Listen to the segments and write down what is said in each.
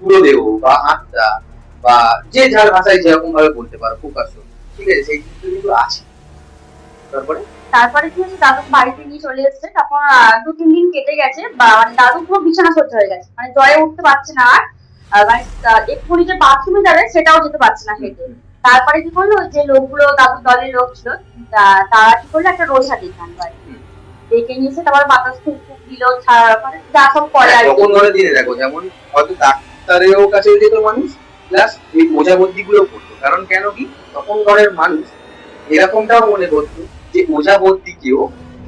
পুরো দেহ বা আত্মা বা যে যার ভাষায় যেরকম ভাবে বলতে পারো প্রকাশ্য, ঠিক আছে, সেই জিনিসগুলো কিন্তু আছে। তারপরে তারপরে কি হচ্ছে, দাদু বাড়িতে নিয়ে চলে এসেছে, তখন 2-3 দিন কেটে গেছে, বা মানে দাদু পুরো বিছানা সহ্য হয়ে গেছে, মানে জয়ে উঠতে পারছে না আর। মানে এক্ষুনি যে বাথরুমে যাবে সেটাও যেতে পারছে না হেঁটে। তারপরে কি করলো, ওই যে লোকগুলো দাদুর দলের লোক ছিল, তারা কি করলো, একটা রোজা ডেকে আনলো আর কি। ডেকে নিয়ে এসে তারপর বাতাস ফুক ফুক দিল, মানে যা সব করে আর কি। তখন ধরে দিনে দেখো, যেমন হয়তো ডাক্তারেরও কাছে যেত মানুষ, প্লাস এই ওঝাবদ্যি গুলো করতো। কারণ কেন কি, তখন ঘরের মানুষ এরকমটাও মনে করতো যে ওঝাবদ্যিকেও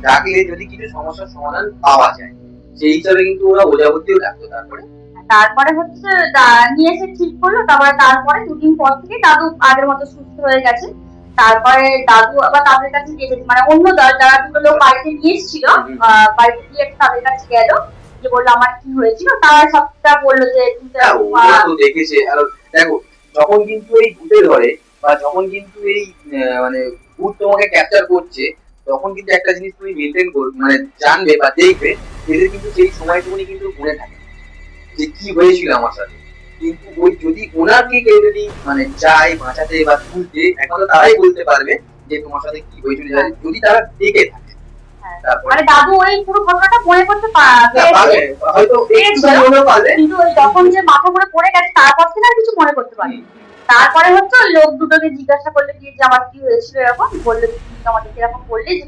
ডাকলে যদি কিছু সমস্যার সমাধান পাওয়া যায়, সেই হিসাবে কিন্তু ওরা ওঝাবদ্যিও ডাকতো। তারপরে তারপরে হচ্ছে নিয়ে এসে ঠিক করলো, তারপরে 2 দিন পর থেকে দাদু আগের মতো সুস্থ হয়ে গেছে। তারপরে দাদু আবার তাদের কাছে গেছে, মানে অন্য যারা দুটো লোক বাড়িতে নিয়ে এসেছিল, বাড়িতে গিয়ে তাদের কাছে গেল, যে বললো আমার কি হয়েছিল, তারা সবটা বললো যে তুমি তো হ্যাঁ, এরকম, ওরা তো দেখেছে। আর দেখো, যখন কিন্তু এই ভূতে ধরে বা যখন কিন্তু এই মানে ভূত তোমাকে ক্যাপচার করছে, তখন কিন্তু একটা জিনিস তুমি মেনটেন মানে জানবে বা দেখবে, এদের কিন্তু সেই সময়টুকুনি কিন্তু মনে থাকে যে কি হয়েছিল আমার সাথে। কিন্তু ওই যদি ওনাকে কেউ যদি মানে যায় বাঁচাতে বা তুলতে, একমাত্র তারাই বলতে পারবে যে তোমার সাথে কি হয়েছিল, যদি তারা দেখে থাকে। হ্যাঁ, তারপরে মানে দাদু ওই পুরো ঘটনাটা মনে করতে হ্যাঁ, পারবে, হয়তো পেরেছিল, একটু মনে পারবে। কিন্তু ওই যখন যে মাথা ঘুরে পড়ে গেছে তারপর থেকে আর কিছু মনে করতে পারেনি। তারপরে হচ্ছে ওই লোক দুটোকে জিজ্ঞাসা করলে কি যে আমার কি হয়েছিল এরকম, বললো যে তুমি আমাদেরকে এরকম বললে যে